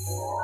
Ho!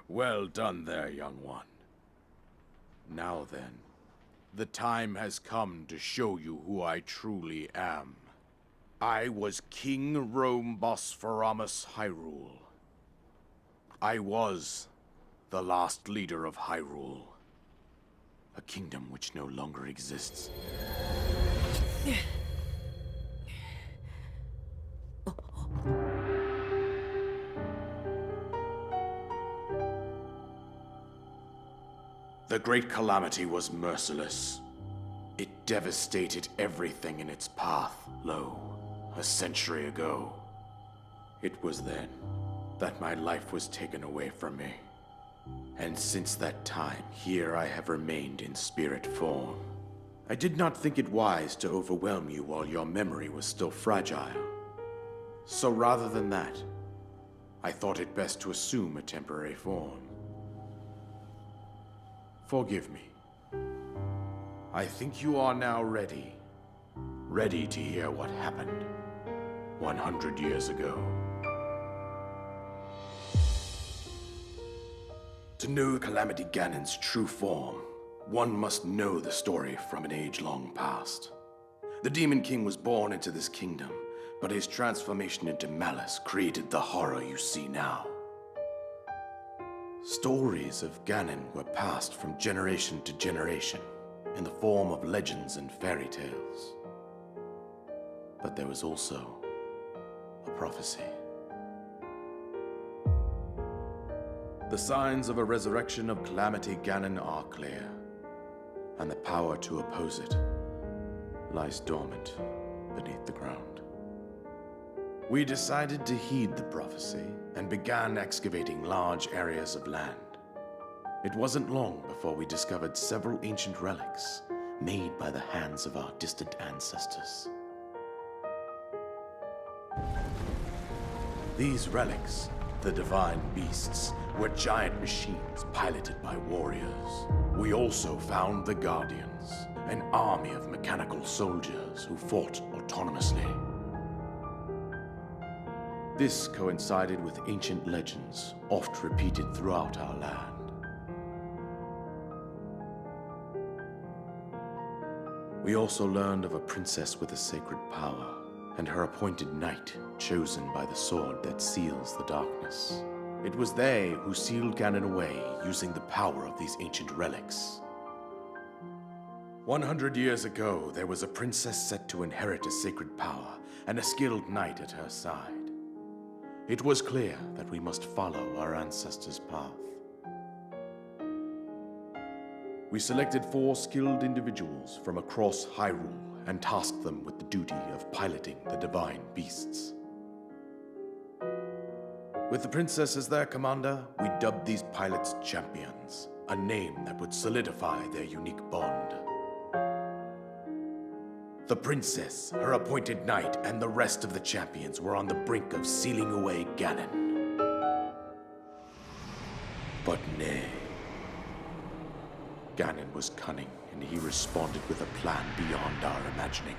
Well done there, young one. Now then, the time has come to show you who I truly am. I was King Rome Bosphoramos Hyrule. I was the last leader of Hyrule. A kingdom which no longer exists. The Great Calamity was merciless. It devastated everything in its path, a century ago. It was then that my life was taken away from me. And since that time, here I have remained in spirit form. I did not think it wise to overwhelm you while your memory was still fragile. So rather than that, I thought it best to assume a temporary form. Forgive me. I think you are now ready. Ready to hear what happened 100 years ago. To know Calamity Ganon's true form, one must know the story from an age-long past. The Demon King was born into this kingdom, but his transformation into malice created the horror you see now. Stories of Ganon were passed from generation to generation in the form of legends and fairy tales. But there was also a prophecy. The signs of a resurrection of Calamity Ganon are clear, and the power to oppose it lies dormant beneath the ground. We decided to heed the prophecy and began excavating large areas of land. It wasn't long before we discovered several ancient relics made by the hands of our distant ancestors. These relics, the divine beasts, were giant machines piloted by warriors. We also found the Guardians, an army of mechanical soldiers who fought autonomously. This coincided with ancient legends, oft repeated throughout our land. We also learned of a princess with a sacred power, and her appointed knight, chosen by the sword that seals the darkness. It was they who sealed Ganon away using the power of these ancient relics. 100 years ago, there was a princess set to inherit a sacred power, and a skilled knight at her side. It was clear that we must follow our ancestors' path. We selected 4 skilled individuals from across Hyrule and tasked them with the duty of piloting the divine beasts. With the princess as their commander, we dubbed these pilots champions, a name that would solidify their unique bond. The princess, her appointed knight, and the rest of the champions were on the brink of sealing away Ganon. But nay. Ganon was cunning, and he responded with a plan beyond our imagining.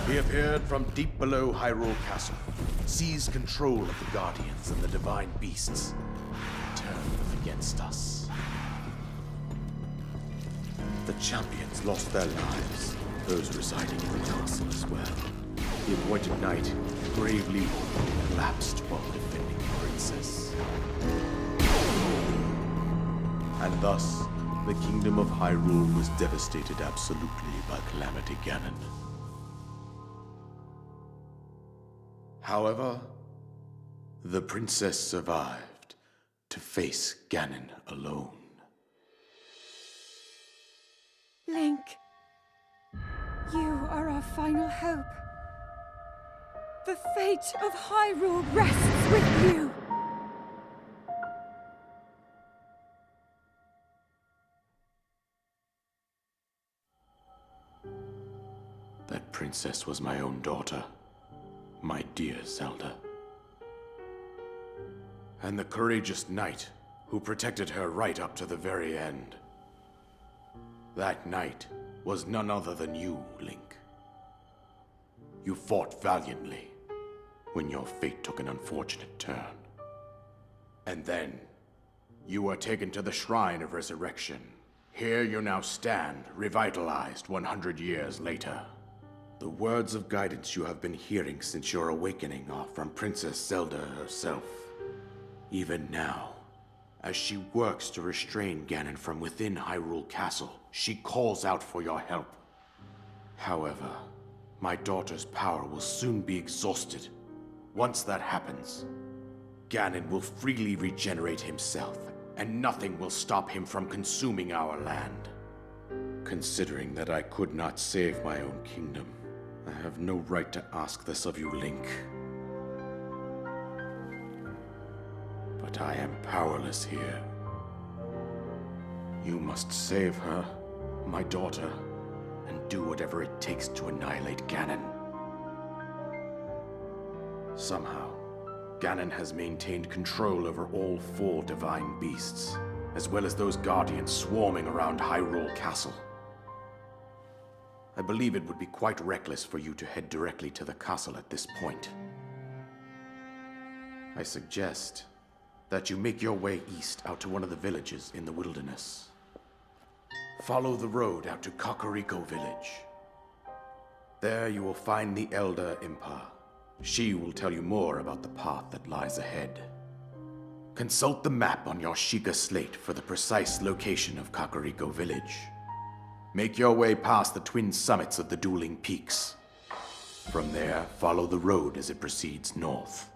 He appeared from deep below Hyrule Castle, seized control of the Guardians and the divine beasts, and turned them against us. The champions lost their lives, those residing in the castle as well. The appointed knight bravely collapsed while defending the princess. And thus, the kingdom of Hyrule was devastated absolutely by Calamity Ganon. However, the princess survived to face Ganon alone. Link, you are our final hope. The fate of Hyrule rests with you. That princess was my own daughter. My dear Zelda. And the courageous knight who protected her right up to the very end. That knight was none other than you, Link. You fought valiantly when your fate took an unfortunate turn. And then, you were taken to the Shrine of Resurrection. Here you now stand, revitalized 100 years later. The words of guidance you have been hearing since your awakening are from Princess Zelda herself. Even now, as she works to restrain Ganon from within Hyrule Castle, she calls out for your help. However, my daughter's power will soon be exhausted. Once that happens, Ganon will freely regenerate himself, and nothing will stop him from consuming our land. Considering that I could not save my own kingdom, I have no right to ask this of you, Link. But I am powerless here. You must save her, my daughter, and do whatever it takes to annihilate Ganon. Somehow, Ganon has maintained control over all 4 divine beasts, as well as those guardians swarming around Hyrule Castle. I believe it would be quite reckless for you to head directly to the castle at this point. I suggest that you make your way east out to one of the villages in the wilderness. Follow the road out to Kakariko Village. There you will find the Elder Impa. She will tell you more about the path that lies ahead. Consult the map on your Sheikah slate for the precise location of Kakariko Village. Make your way past the twin summits of the dueling peaks. From there, follow the road as it proceeds north.